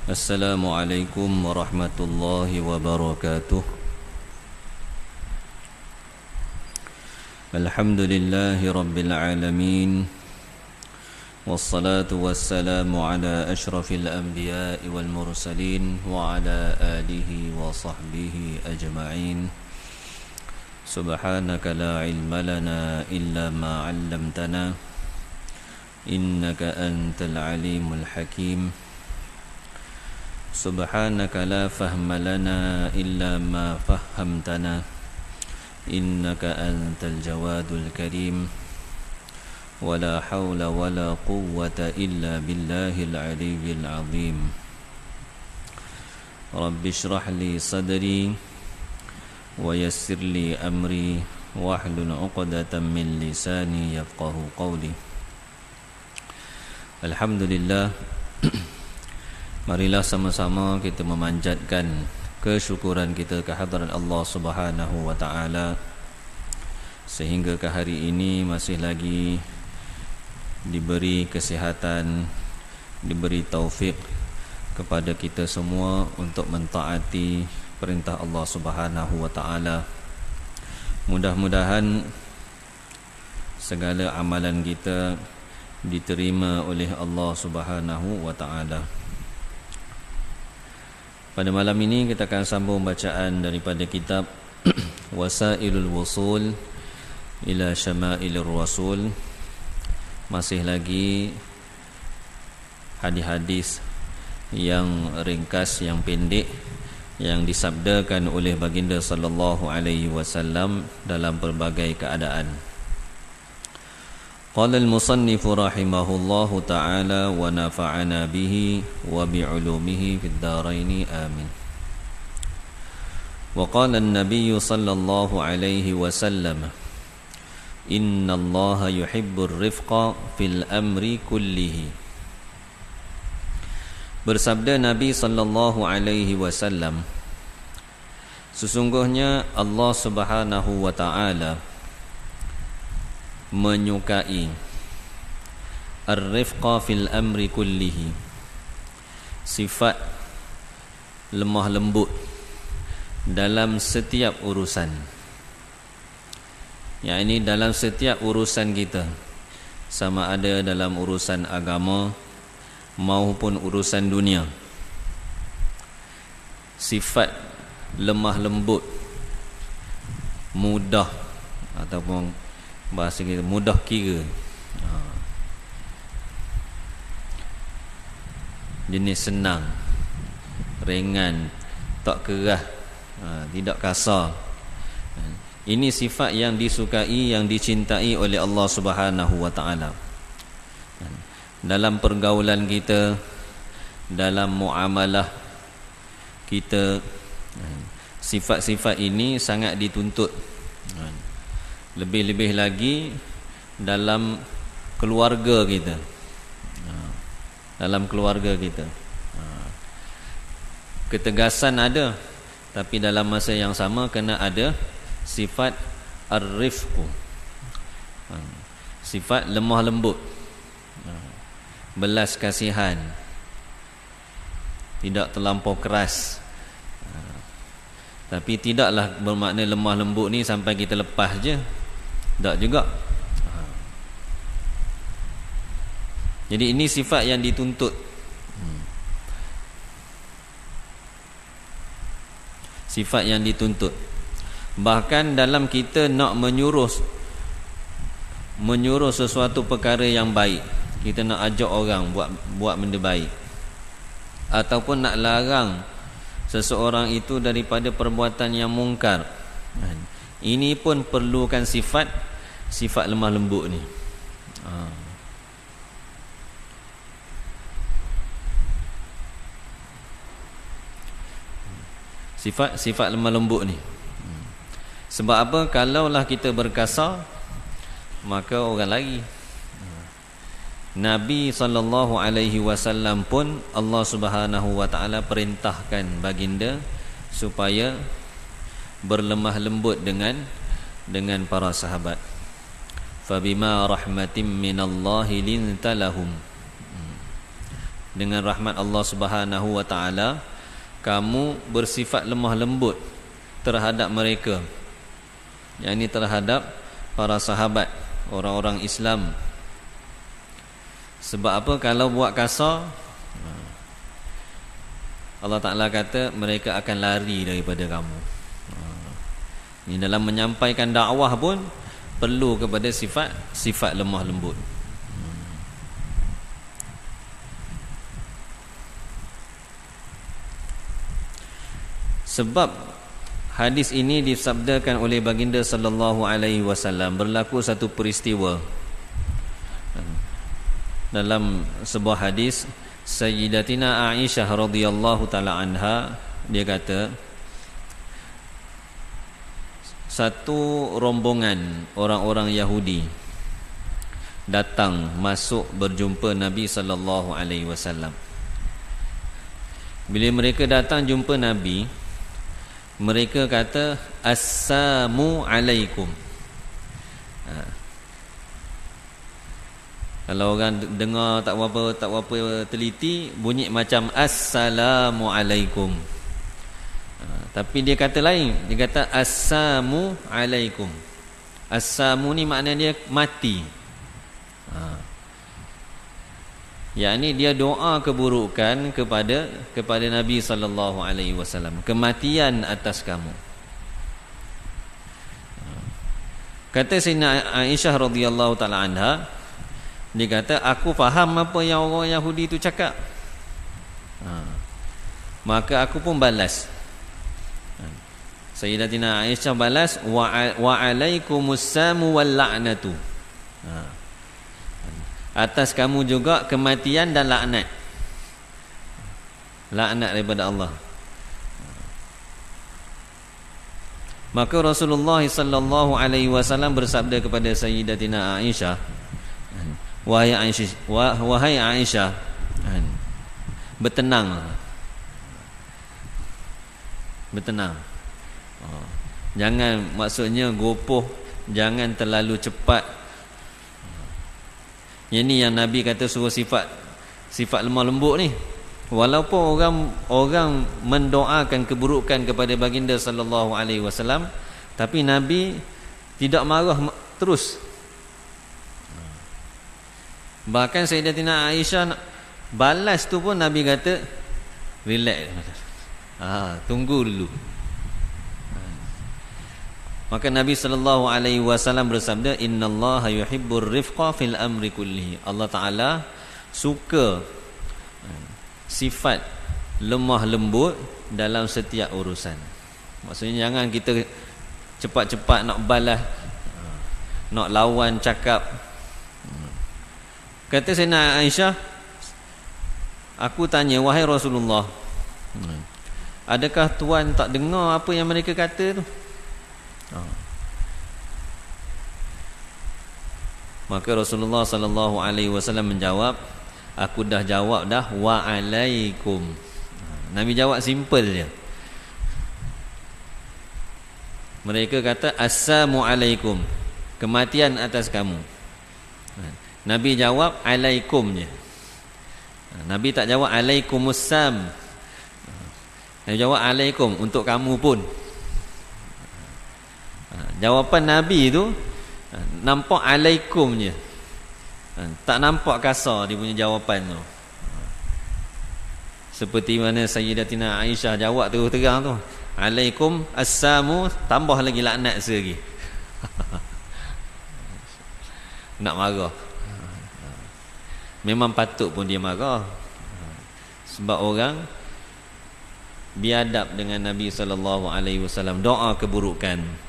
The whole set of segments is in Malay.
Assalamualaikum warahmatullahi wabarakatuh. Alhamdulillahi rabbil alamin. Wassalatu wassalamu ala ashrafil anbiya'i wal mursalin wa ala alihi wa sahbihi ajma'in. Subhanaka la ilma lana illa ma 'allamtana innaka antal alimul hakim. Subhanaka la fahma lana illa ma fahhamtana innaka antal jawadul karim. Wala hawla wala quwwata illa billahil aliyyil azim. Rabbi shrah li sadri wa yassir li amri wahlul 'uqdatam min lisani yafqahu qawli. Alhamdulillah. Marilah sama-sama kita memanjatkan kesyukuran kita ke hadirat Allah Subhanahu wa taala sehingga ke hari ini masih lagi diberi kesihatan, diberi taufik kepada kita semua untuk mentaati perintah Allah Subhanahu wa taala. Mudah-mudahan segala amalan kita diterima oleh Allah Subhanahu wa taala. Pada malam ini kita akan sambung bacaan daripada kitab Wasailul Wusul ila Syamailir Rasul. Masih lagi hadis-hadis yang ringkas, yang pendek, yang disabdakan oleh baginda sallallahu alaihi wasallam dalam berbagai keadaan. Qala al-musannif rahimahullahu ta'ala wa nafa'ana bihi wa bi'ulumihi fid dharain amin. Wa qala an-nabiy sallallahu alaihi wasallam inna Allaha yuhibbur rifqa fil amri kullihi. Bersabda Nabi sallallahu alaihi wasallam, sesungguhnya Allah Subhanahu wa ta'ala menyukai ar-rifqa fil amri kullihi, sifat lemah lembut dalam setiap urusan. Yang ini dalam setiap urusan kita, sama ada dalam urusan agama maupun urusan dunia. Sifat lemah lembut, mudah, ataupun bahasa kita mudah kira, jenis senang, ringan, tak kerah, tidak kasar. Ini sifat yang disukai, yang dicintai oleh Allah Subhanahu wa ta'ala. Dalam pergaulan kita, dalam muamalah kita, sifat-sifat ini sangat dituntut. Lebih-lebih lagi dalam keluarga kita. Dalam keluarga kita, ketegasan ada, tapi dalam masa yang sama kena ada sifat ar-rifqu, sifat lemah lembut, belas kasihan, tidak terlampau keras. Tapi tidaklah bermakna lemah lembut ni sampai kita lepas je, tak juga. Jadi ini sifat yang dituntut. Sifat yang dituntut. Bahkan dalam kita nak menyuruh sesuatu perkara yang baik, kita nak ajak orang buat benda baik, ataupun nak larang seseorang itu daripada perbuatan yang mungkar, ini pun perlukan sifat lemah lembut ni. Sifat lemah lembut ni. Sebab apa? Kalaulah kita berkasar, maka orang lari. Nabi SAW pun Allah Subhanahu wa ta'ala perintahkan baginda supaya berlemah lembut dengan para sahabat. Fabima rahmatim minallahi linta lahum. dengan rahmat Allah Subhanahu wa taala, kamu bersifat lemah lembut terhadap mereka, yakni terhadap para sahabat, orang-orang Islam. Sebab apa? Kalau buat kasar, Allah Ta'ala kata mereka akan lari daripada kamu. Ini dalam menyampaikan dakwah pun perlu kepada sifat lemah lembut. Sebab hadis ini disabdakan oleh baginda sallallahu alaihi wasallam, berlaku satu peristiwa. Dalam sebuah hadis, Sayyidatina Aisyah radhiyallahu taala anha, dia kata, satu rombongan orang-orang Yahudi datang masuk berjumpa Nabi sallallahu alaihi wasallam. Bila mereka datang jumpa Nabi, mereka kata, Assalamu alaikum. Kalau orang dengar tak berapa teliti, bunyi macam Assalamu alaikum. Tapi dia kata lain, dia kata Assalamu alaikum. Assalamu ni maknanya dia mati. Yakni dia doa keburukan kepada Nabi sallallahu alaihi wasallam, kematian atas kamu. Kata Sayyidina Aisyah radhiyallahu taala anha, dia kata, aku faham apa yang orang Yahudi tu cakap. Maka aku pun balas. Sayyidatina Aisyah balas, wa alaikumussamu wal la'natu. Atas kamu juga kematian dan laknat. Laknat daripada Allah. Maka Rasulullah sallallahu alaihi wasallam bersabda kepada Sayyidatina Aisyah, wahai Aisyah, bertenang. Jangan, maksudnya gopoh, jangan terlalu cepat. Ini yang Nabi kata suruh sifat lemah lembut ni. Walaupun orang mendoakan keburukan kepada baginda sallallahu alaihi wasallam, tapi Nabi tidak marah terus. Bahkan Sayyidatina Aisyah balas tu pun Nabi kata, relax, tunggu dulu. Maka Nabi sallallahu alaihi wasallam bersabda, innallaha yuhibbur rifqa fil amri kullihi. Allah Taala suka sifat lemah lembut dalam setiap urusan. Maksudnya jangan kita cepat-cepat nak balas, nak lawan cakap. Kata Sayyidina Aisyah, aku tanya, wahai Rasulullah, adakah tuan tak dengar apa yang mereka kata tu? Maka Rasulullah sallallahu alaihi wasallam menjawab, aku dah jawab dah, wa alaikum. Nabi jawab simple je. Mereka kata assalamu alaikum, kematian atas kamu. Nabi jawab alaikum je. Nabi tak jawab alaikumussalam. Nabi jawab alaikum, untuk kamu pun. Jawapan Nabi tu nampak alaikum je, tak nampak kasar dia punya jawapan tu. Seperti mana Sayyidatina Aisyah jawab terus terang tu, alaikum assalamu, tambah lagi laknat selagi. Nak marah. Memang patut pun dia marah. Sebab orang biadab dengan Nabi sallallahu alaihi wasallam, doa keburukan.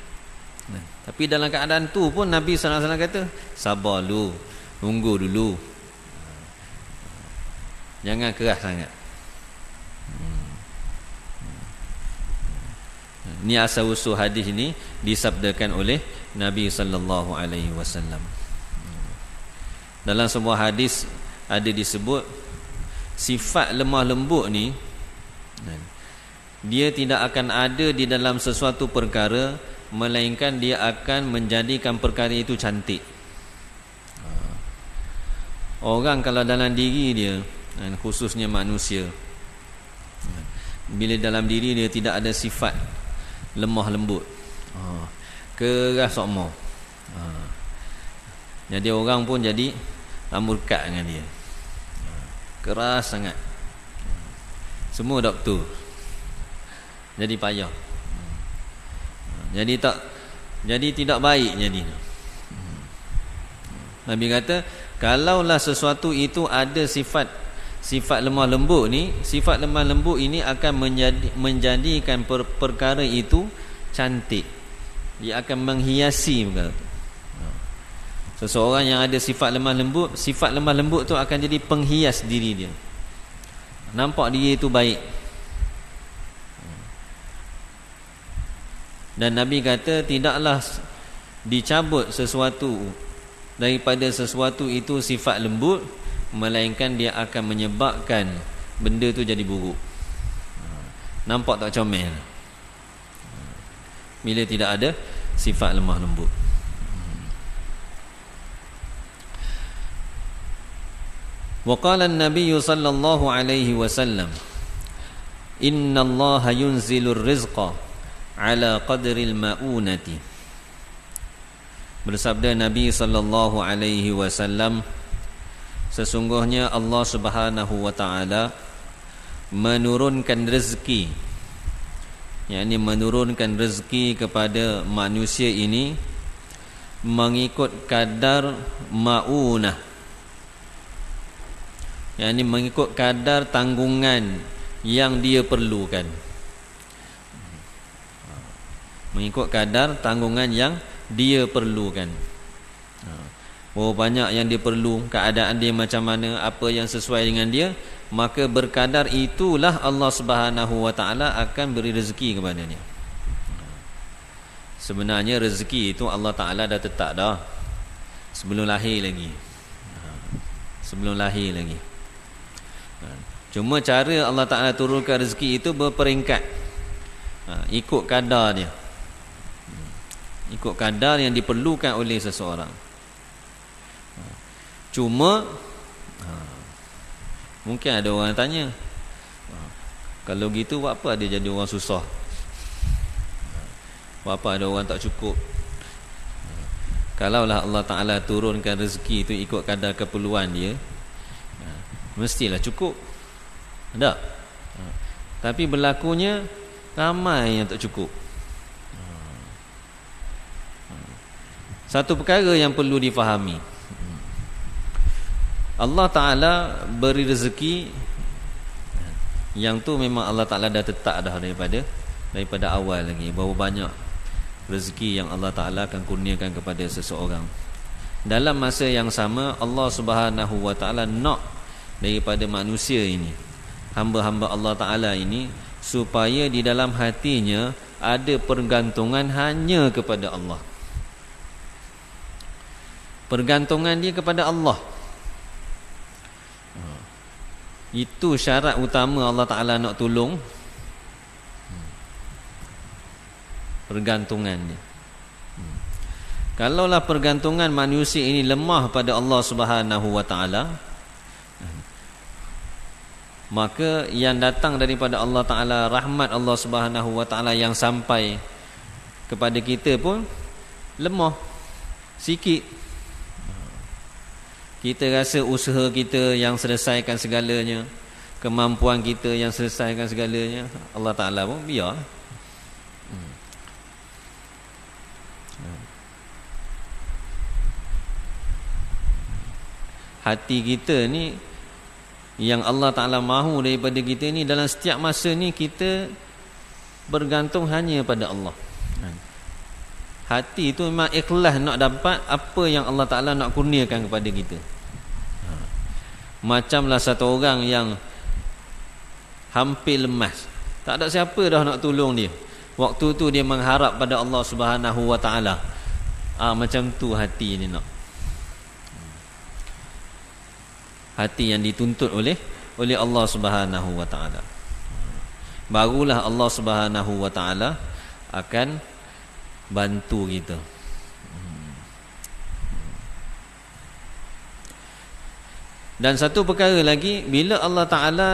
Tapi dalam keadaan tu pun Nabi sallallahu alaihi wasallam kata, sabar dulu, tunggu dulu. Jangan keras sangat. Ini asal usul hadis ini disabdakan oleh Nabi sallallahu alaihi wasallam. Dalam sebuah hadis ada disebut sifat lemah lembut ni, dia tidak akan ada di dalam sesuatu perkara, melainkan dia akan menjadikan perkara itu cantik. Orang kalau dalam diri dia dan khususnya manusia. Bila dalam diri dia tidak ada sifat lemah lembut, keras sokmo, jadi orang pun jadi murka dengan dia, keras sangat. Semua doktor jadi payah, jadi tidak baik jadi. Nabi kata, kalaulah sesuatu itu ada sifat lemah lembut ni, sifat lemah lembut ini akan menjadikan perkara itu cantik. Dia akan menghiasi perkara itu. Seseorang yang ada sifat lemah lembut tu akan jadi penghias diri dia. Nampak dia itu baik. Dan Nabi kata, tidaklah dicabut sesuatu daripada sesuatu itu sifat lembut, melainkan dia akan menyebabkan benda tu jadi buruk. Nampak tak comel bila tidak ada sifat lemah lembut. Wa qala an-nabiy sallallahu alaihi wasallam, inna Allaha yunzilur rizqa ala qadril ma'unati. Bersabda Nabi sallallahu alaihi wasallam, sesungguhnya Allah Subhanahu wa taala menurunkan rezeki, yakni menurunkan rezeki kepada manusia ini mengikut kadar maunah, yakni mengikut kadar tanggungan yang dia perlukan. Mengikut kadar tanggungan yang dia perlukan. Banyak yang dia perlu, keadaan dia macam mana, apa yang sesuai dengan dia, maka berkadar itulah Allah Subhanahu wa taala akan beri rezeki kepadanya. Sebenarnya rezeki itu Allah Taala dah tetap dah sebelum lahir lagi. Cuma cara Allah Taala turunkan rezeki itu berperingkat, ikut kadar dia, ikut kadar yang diperlukan oleh seseorang. Cuma mungkin ada orang tanya, kalau gitu buat apa dia jadi orang susah? Buat apa ada orang tak cukup? Kalaulah Allah Ta'ala turunkan rezeki itu ikut kadar keperluan dia, mestilah cukup. Tak? Tapi berlakunya ramai yang tak cukup. Satu perkara yang perlu difahami, Allah Ta'ala beri rezeki yang tu memang Allah Ta'ala dah tetap dah daripada awal lagi, bahawa banyak rezeki yang Allah Ta'ala akan kurniakan kepada seseorang. Dalam masa yang sama, Allah Subhanahu wa Ta'ala nak daripada manusia ini, hamba-hamba Allah Ta'ala ini, supaya di dalam hatinya ada pergantungan hanya kepada Allah. Pergantungan dia kepada Allah, itu syarat utama Allah Ta'ala nak tolong. Pergantungan dia. Kalaulah pergantungan manusia ini lemah pada Allah Subhanahu wa Ta'ala, maka yang datang daripada Allah Ta'ala, rahmat Allah Subhanahu wa Ta'ala yang sampai kepada kita pun lemah sikit. Kita rasa usaha kita yang selesaikan segalanya, kemampuan kita yang selesaikan segalanya, Allah Ta'ala pun biar. Hati kita ni, yang Allah Ta'ala mahu daripada kita ni, dalam setiap masa ni kita bergantung hanya pada Allah. Hati itu memang ikhlas nak dapat apa yang Allah Ta'ala nak kurniakan kepada kita. Macamlah satu orang yang hampir lemas, tak ada siapa dah nak tolong dia. Waktu tu dia mengharap pada Allah Subhanahu wa Ta'ala. Macam tu hati ni nak. Hati yang dituntut oleh Allah Subhanahu wa Ta'ala. Barulah Allah Subhanahu wa Ta'ala akan bantu kita. Dan satu perkara lagi, bila Allah Ta'ala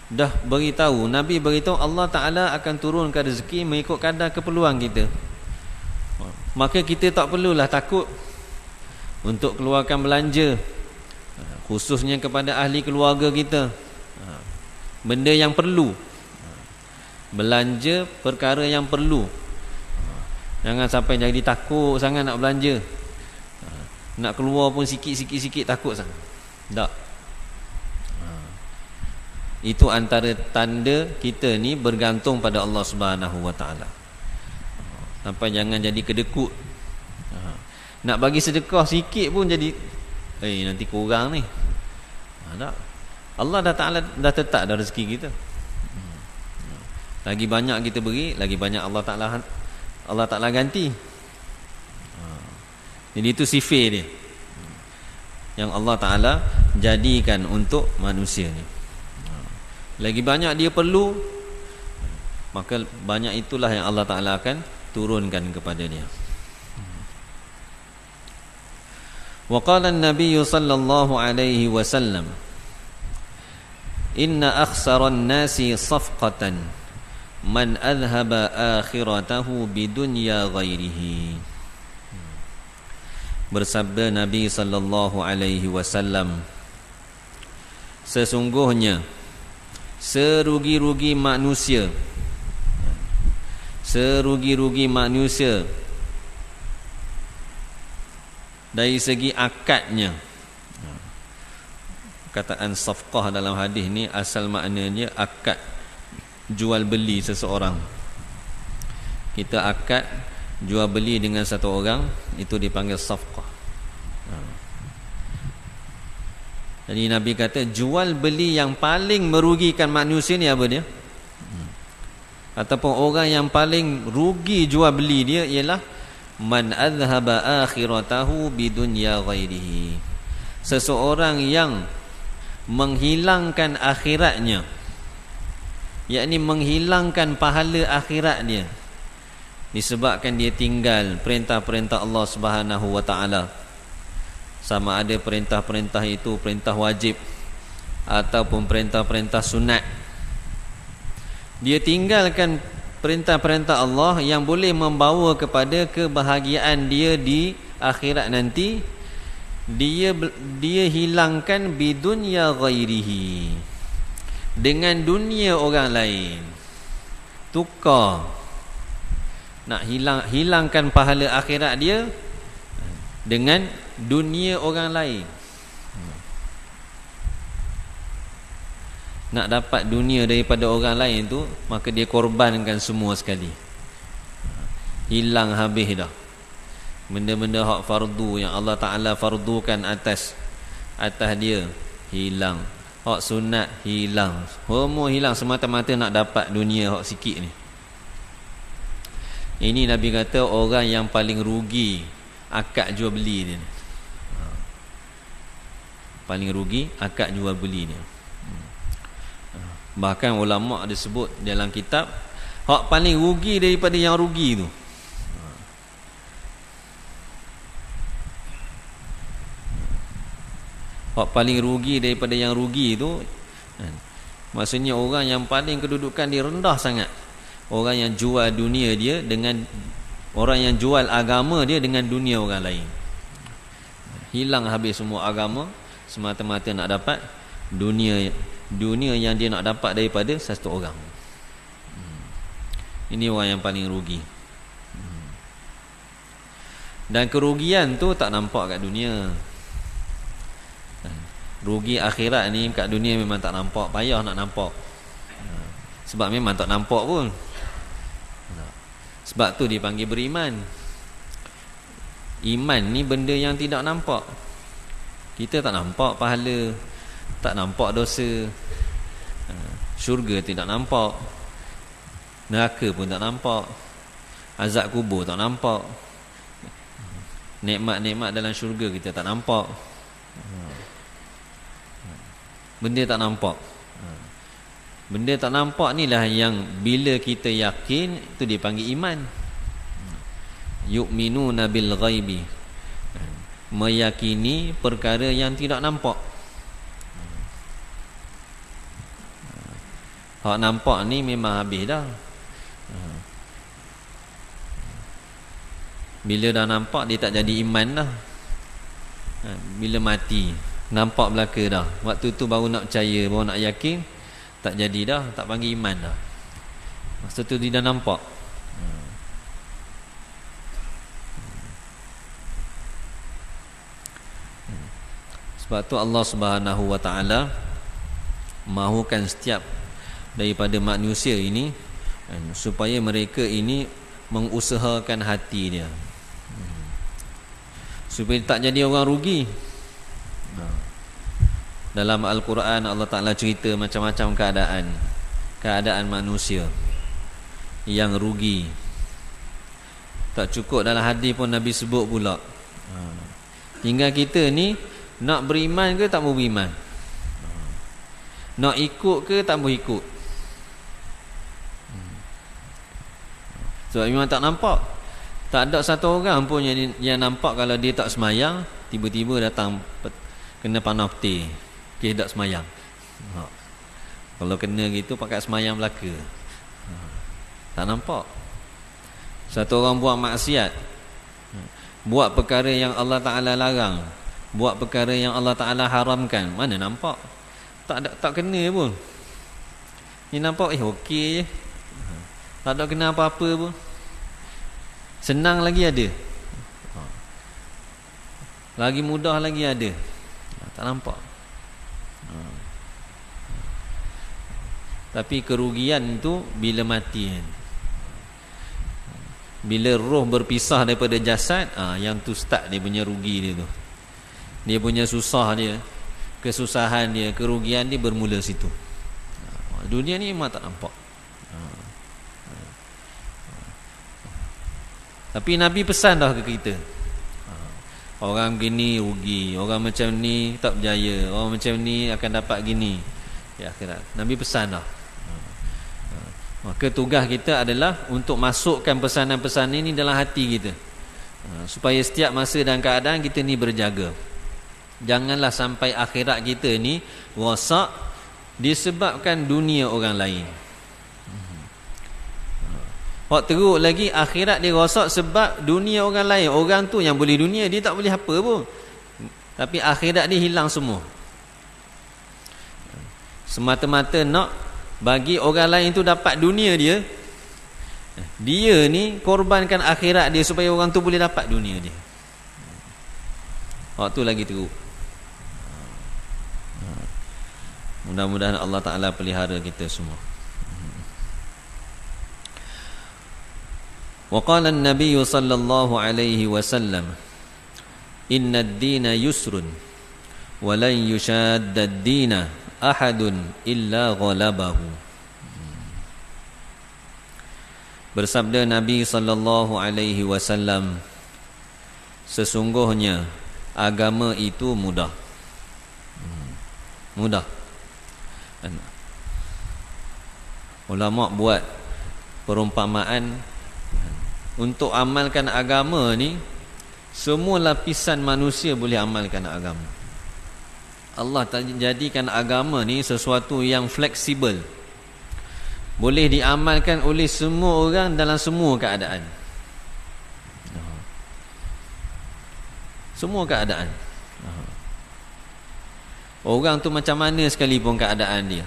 dah beritahu, Nabi beritahu Allah Ta'ala akan turunkan rezeki mengikut kadar keperluan kita, maka kita tak perlulah takut untuk keluarkan belanja, khususnya kepada ahli keluarga kita. Benda yang perlu, belanja perkara yang perlu. Jangan sampai jadi takut sangat nak belanja, nak keluar pun sikit-sikit takut sangat. Tak. Itu antara tanda kita ni bergantung pada Allah Subhanahu Wa Taala. Sampai jangan jadi kedekut. Nak bagi sedekah sikit pun jadi nanti kurang ni. Tak. Allah dah tetap dah rezeki kita. Lagi banyak kita beri, lagi banyak Allah Taala ganti. Jadi itu sifat dia yang Allah Ta'ala jadikan untuk manusia ni. Lagi banyak dia perlu, maka banyak itulah yang Allah Ta'ala akan turunkan kepada dia. Wa qala an-nabiy sallallahu alaihi wasallam, inna akhsaran nasi safqatan man adhhaba akhiratahu bidunya ghairihi. Bersabda Nabi sallallahu alaihi wasallam, sesungguhnya serugi-rugi manusia dari segi akadnya. Kataan safqah dalam hadis ni asal maknanya akad jual beli seseorang. Kita akad jual beli dengan satu orang, itu dipanggil safqah. Jadi Nabi kata jual beli yang paling merugikan manusia ni apa dia? Ataupun orang yang paling rugi jual beli dia ialah man adhhaba akhiratahu bidunya ghairihi. Seseorang yang menghilangkan akhiratnya, yakni menghilangkan pahala akhirat dia, disebabkan dia tinggal perintah-perintah Allah Subhanahu Wa Taala. Sama ada perintah-perintah itu perintah wajib ataupun perintah-perintah sunat. Dia tinggalkan perintah-perintah Allah yang boleh membawa kepada kebahagiaan dia di akhirat nanti. Dia hilangkan bidunya ghairihi, dengan dunia orang lain. Tukar, nak hilangkan pahala akhirat dia dengan dunia orang lain. Nak dapat dunia daripada orang lain tu, maka dia korbankan semua sekali. Hilang habis dah. Benda-benda hak fardu yang Allah Ta'ala fardukan atas dia, hilang. Hak sunat hilang. Semua hilang semata-mata nak dapat dunia hak sikit ni. Ini Nabi kata orang yang paling rugi akad jual beli dia. Paling rugi akad jual beli dia. Bahkan ulama ada sebut dalam kitab, hak paling rugi daripada yang rugi tu. Hak paling rugi daripada yang rugi tu, maksudnya orang yang paling kedudukan dia rendah sangat. Orang yang jual dunia dia dengan, orang yang jual agama dia dengan dunia orang lain. Hilang habis semua agama semata-mata nak dapat dunia yang dia nak dapat daripada satu orang. Ini orang yang paling rugi. Dan kerugian tu tak nampak kat dunia. Rugi akhirat ni kat dunia memang tak nampak, payah nak nampak. Sebab memang tak nampak pun. Sebab tu dipanggil beriman. Iman ni benda yang tidak nampak. Kita tak nampak pahala, tak nampak dosa. Syurga tidak nampak, neraka pun tak nampak, azab kubur tak nampak, nikmat-nikmat dalam syurga kita tak nampak. Benda tak nampak. Benda tak nampak ni lah yang bila kita yakin, itu dipanggil iman. Yu'minuna bil ghaibi, meyakini perkara yang tidak nampak. Hak nampak ni memang habis dah. Bila dah nampak dia tak jadi iman dah. Bila mati nampak belaka dah, waktu tu baru nak percaya, baru nak yakin, tak jadi dah, tak panggil iman dah. Masa tu dia dah nampak. Sebab tu Allah Subhanahu wa taala mahukan setiap daripada manusia ini supaya mereka ini mengusahakan hati dia, supaya tak jadi orang rugi. Dalam Al-Quran Allah Ta'ala cerita macam-macam keadaan manusia yang rugi. Tak cukup dalam hadis pun Nabi sebut pula. Tinggal kita ni nak beriman ke tak mau beriman, nak ikut ke tak mau ikut. Sebab memang tak nampak. Tak ada satu orang pun yang nampak kalau dia tak semayang, tiba-tiba datang kena panah peti, okay, tak semayang. Kalau kena gitu pakai semayang belaka. Tak nampak. Satu orang buat maksiat, buat perkara yang Allah Ta'ala larang, buat perkara yang Allah Ta'ala haramkan, mana nampak? Tak kena pun. Ni nampak okey je, tak ada kena apa-apa pun. Senang lagi ada, lagi mudah lagi ada. Tak nampak. Tapi kerugian tu bila mati, bila roh berpisah daripada jasad, yang tu start dia punya rugi dia tu. Dia punya susah dia, kesusahan dia, kerugian dia bermula situ. Dunia ni memang tak nampak. Tapi Nabi pesan dah ke kita, orang begini rugi, orang macam ni tak berjaya, orang macam ni akan dapat gini di akhirat. Nabi pesan dah. Maka tugas kita adalah untuk masukkan pesanan-pesanan ini dalam hati kita, supaya setiap masa dan keadaan kita ni berjaga. Janganlah sampai akhirat kita ni rosak disebabkan dunia orang lain. Hak teruk lagi, akhirat dia rosak sebab dunia orang lain. Orang tu yang boleh dunia, dia tak boleh apa pun, tapi akhirat dia hilang semua. Semata-mata nak bagi orang lain tu dapat dunia dia, dia ni korbankan akhirat dia supaya orang tu boleh dapat dunia dia. Waktu lagi teruk. Mudah-mudahan Allah Ta'ala pelihara kita semua. Wa qala an-nabiy sallallahu alaihi wasallam, inna ad-dina yusrun wa lan yushadda ad-dina ahadun illa ghalabahu. Bersabda Nabi sallallahu alaihi wasallam, sesungguhnya agama itu mudah. Mudah. Ulama buat perumpamaan untuk amalkan agama ni, semua lapisan manusia boleh amalkan agama. Allah jadikan agama ni sesuatu yang fleksibel, boleh diamalkan oleh semua orang dalam semua keadaan. Semua keadaan. Orang tu macam mana sekalipun keadaan dia,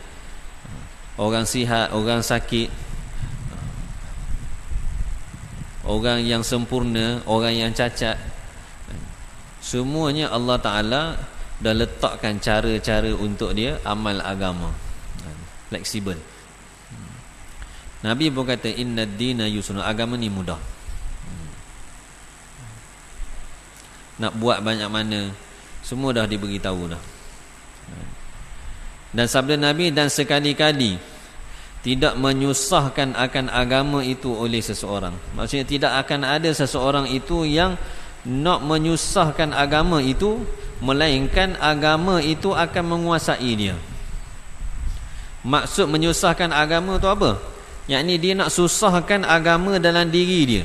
orang sihat, orang sakit, orang yang sempurna, orang yang cacat, semuanya Allah Ta'ala dah letakkan cara-cara untuk dia amal agama. Fleksibel. Nabi pun kata, inna ad-dina yusrun, agama ni mudah. Nak buat banyak mana, semua dah diberitahu dah. Dan sabda Nabi, dan sekali-kali tidak menyusahkan akan agama itu oleh seseorang. Maksudnya tidak akan ada seseorang itu yang nak menyusahkan agama itu, melainkan agama itu akan menguasai dia. Maksud menyusahkan agama itu apa? Yakni dia nak susahkan agama dalam diri dia,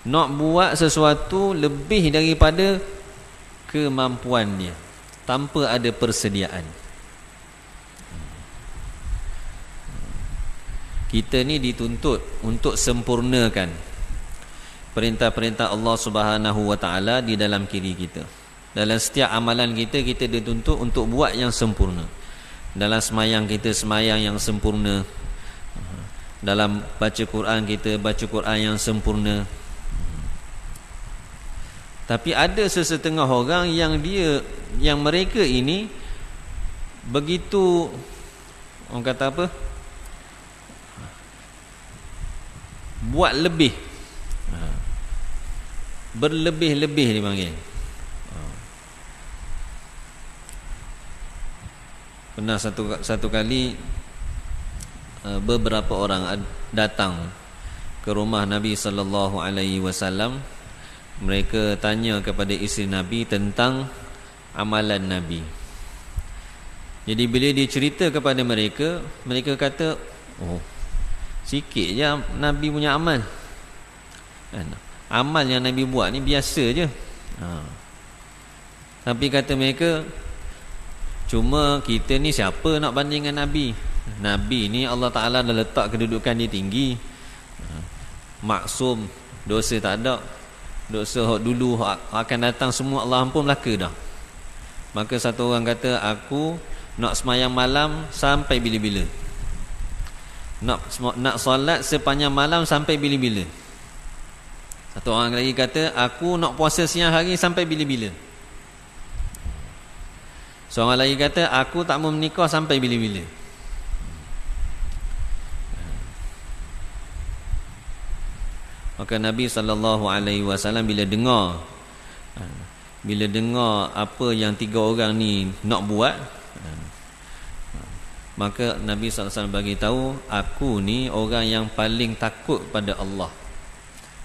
nak buat sesuatu lebih daripada kemampuan dia, tanpa ada persediaan. kita ni dituntut untuk sempurnakan perintah-perintah Allah Subhanahu wa taala di dalam diri kita. Dalam setiap amalan kita, kita dituntut untuk buat yang sempurna. Dalam semayang kita, semayang yang sempurna. Dalam baca Quran kita, baca Quran yang sempurna. Tapi ada sesetengah orang yang mereka ini begitu, orang kata apa, buat lebih, berlebih-lebih dipanggil. Pernah satu kali beberapa orang datang ke rumah Nabi sallallahu alaihi wasallam. Mereka tanya kepada isteri Nabi tentang amalan Nabi. Jadi bila dia cerita kepada mereka, mereka kata, oh, sikit je Nabi punya amal. Amal yang Nabi buat ni biasa je. Tapi kata mereka, cuma kita ni siapa nak bandingkan Nabi? Nabi ni Allah Ta'ala dah letak kedudukan dia tinggi. Maksum, dosa tak ada. Dosa dulu akan datang semua Allah ampun belaka dah. Maka satu orang kata, aku nak semayang malam sampai bila-bila. Nak solat sepanjang malam sampai bila-bila. Satu orang lagi kata, aku nak puasa siang hari sampai bila-bila. Seorang lagi kata, aku tak mau menikah sampai bila-bila. Maka Nabi SAW bila dengar apa yang tiga orang ni nak buat, maka Nabi SAW bagi tahu, aku ni orang yang paling takut pada Allah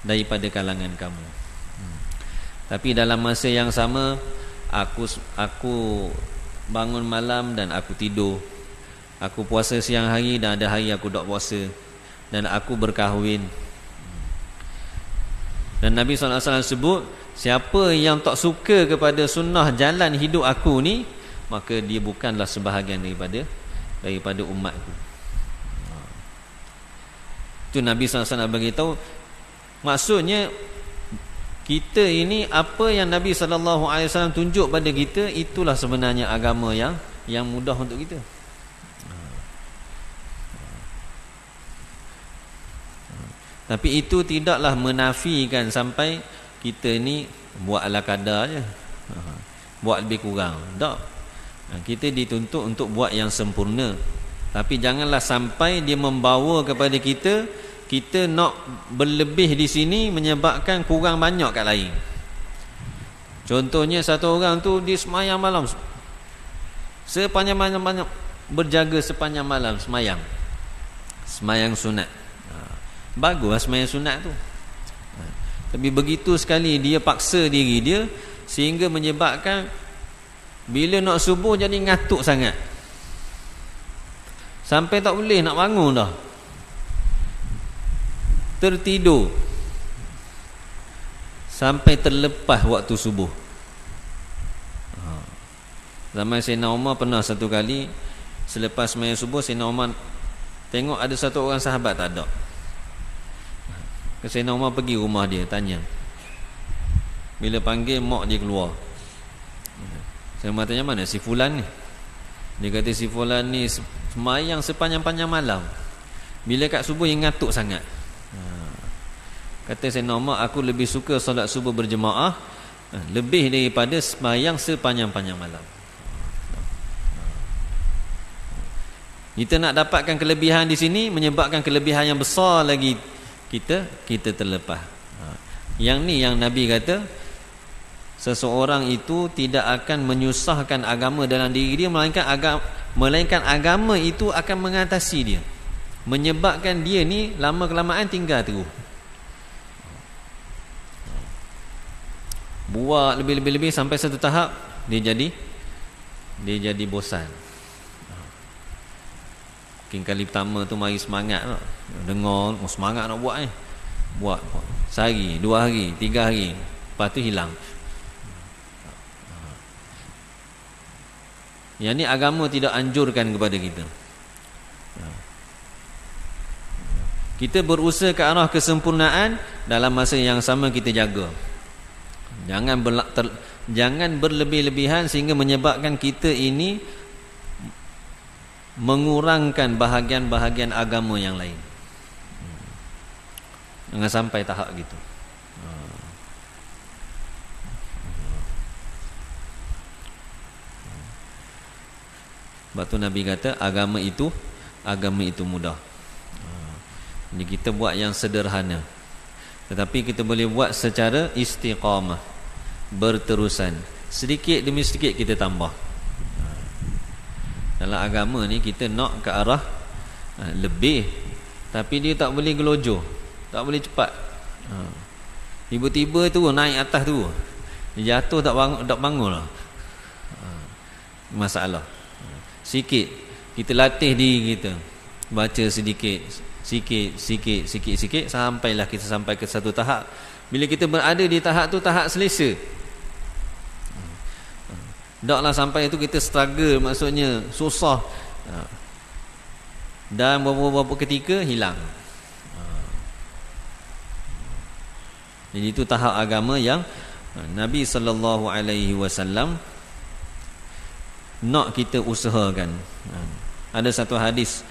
daripada kalangan kamu. Tapi dalam masa yang sama, aku bangun malam dan aku tidur. Aku puasa siang hari dan ada hari aku tak puasa. Dan aku berkahwin. Dan Nabi SAW sebut, siapa yang tak suka kepada sunnah jalan hidup aku ni, maka dia bukanlah sebahagian daripada umatku. Itu Nabi SAW beritahu. Maksudnya, kita ini, apa yang Nabi SAW tunjuk pada kita, itulah sebenarnya agama yang mudah untuk kita. Tapi itu tidaklah menafikan sampai kita ni buat ala kadar je, buat lebih kurang. Tak. Kita dituntut untuk buat yang sempurna. Tapi janganlah sampai dia membawa kepada kita nak berlebih di sini menyebabkan kurang banyak kat lain. Contohnya satu orang tu dia semayang malam sepanjang malam, berjaga sepanjang malam semayang sunat. Baguslah semayang sunat tu. Tapi begitu sekali dia paksa diri dia sehingga menyebabkan bila nak subuh jadi ngatuk sangat, sampai tak boleh nak bangun dah, tertidur sampai terlepas waktu subuh. Zaman Sayyidina Umar pernah satu kali selepas semayang subuh, Sayyidina Umar tengok ada satu orang sahabat tak ada. Sayyidina Umar pergi rumah dia, tanya. Bila panggil, mak dia keluar. Saya tanya, mana si fulan ni? Dia kata, si fulan ni semayang sepanjang-panjang malam. Bila kat subuh yang ngatuk sangat. Kata Sayyidina Umar, aku lebih suka solat subuh berjemaah lebih daripada semayang sepanjang-panjang malam. Kita nak dapatkan kelebihan di sini, menyebabkan kelebihan yang besar lagi kita terlepas. Yang ni yang Nabi kata, seseorang itu tidak akan menyusahkan agama dalam diri dia, melainkan agama itu akan mengatasi dia, menyebabkan dia ni lama kelamaan tinggal terus. Buat lebih-lebih sampai satu tahap dia jadi bosan. Mungkin kali pertama tu mari semangat tak? Dengar, semangat nak buat buat sehari, 2 hari, 3 hari, lepas tu hilang. Yang ni agama tidak anjurkan kepada kita. Kita berusaha ke arah kesempurnaan, dalam masa yang sama kita jaga. Jangan berlebih-lebihan sehingga menyebabkan kita ini mengurangkan bahagian-bahagian agama yang lain. Jangan sampai tahap gitu. Sebab tu Nabi kata agama itu mudah. Jadi kita buat yang sederhana, tetapi kita boleh buat secara istiqamah, berterusan. Sedikit demi sedikit kita tambah. Dalam agama ni kita nak ke arah lebih, tapi dia tak boleh gelojoh, tak boleh cepat. Tiba-tiba tu naik atas tu, dia jatuh tak bangun lah. Masalah. Sikit kita latih diri kita, baca sikit sampailah kita sampai ke satu tahap. Bila kita berada di tahap tu, tahap selesa. Taklah sampai itu kita struggle, maksudnya susah, dan beberapa ketika hilang. Jadi itu tahap agama yang Nabi SAW nak kita usahakan. Ada satu hadis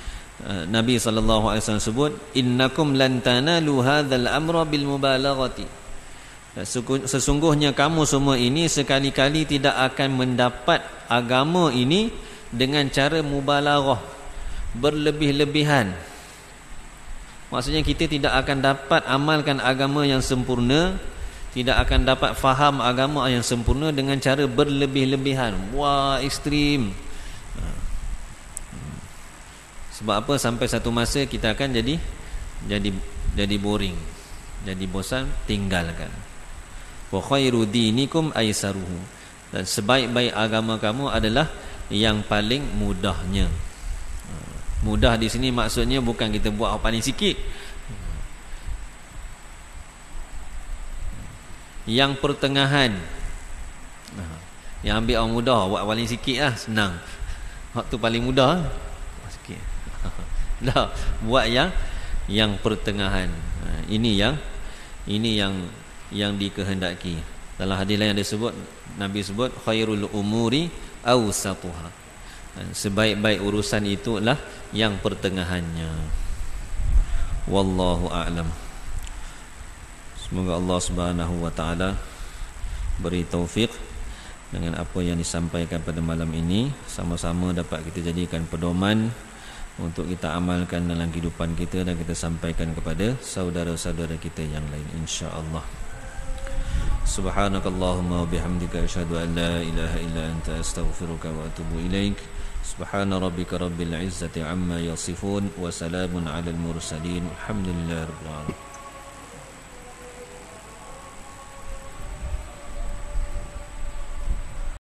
Nabi SAW sebut, innakum lan tanalu hadzal amra bil mubalaghati. Sesungguhnya kamu semua ini sekali-kali tidak akan mendapat agama ini dengan cara mubalaghah, berlebih-lebihan. Maksudnya kita tidak akan dapat amalkan agama yang sempurna, tidak akan dapat faham agama yang sempurna dengan cara berlebih-lebihan. Wah, ekstrim. Sebab apa? Sampai satu masa kita akan jadi boring, jadi bosan, tinggalkan. Wa khairu dinikum aisaruhu. Dan sebaik-baik agama kamu adalah yang paling mudahnya. Mudah di sini maksudnya bukan kita buat yang paling sikit. Yang pertengahan. Yang ambil orang mudah, buat paling sikit lah, senang. Waktu paling mudah sikit. Dah, buat yang pertengahan. Ini yang dikehendaki. Dalam hadis lain ada sebut, Nabi sebut khairul umuri awsatuha. Sebaik-baik urusan itulah yang pertengahannya. Wallahu a'lam. Semoga Allah Subhanahu wa taala beri taufik dengan apa yang disampaikan pada malam ini, sama-sama dapat kita jadikan pedoman untuk kita amalkan dalam kehidupan kita dan kita sampaikan kepada saudara-saudara kita yang lain, insya-Allah. Subhanakallahumma wa bihamdika asyhadu an la ilaha illa anta astaghfiruka wa atubu ilaik. Subhana rabbika rabbil izzati amma yasifun wa salamun alal mursalin. Alhamdulillahirabbil alamin.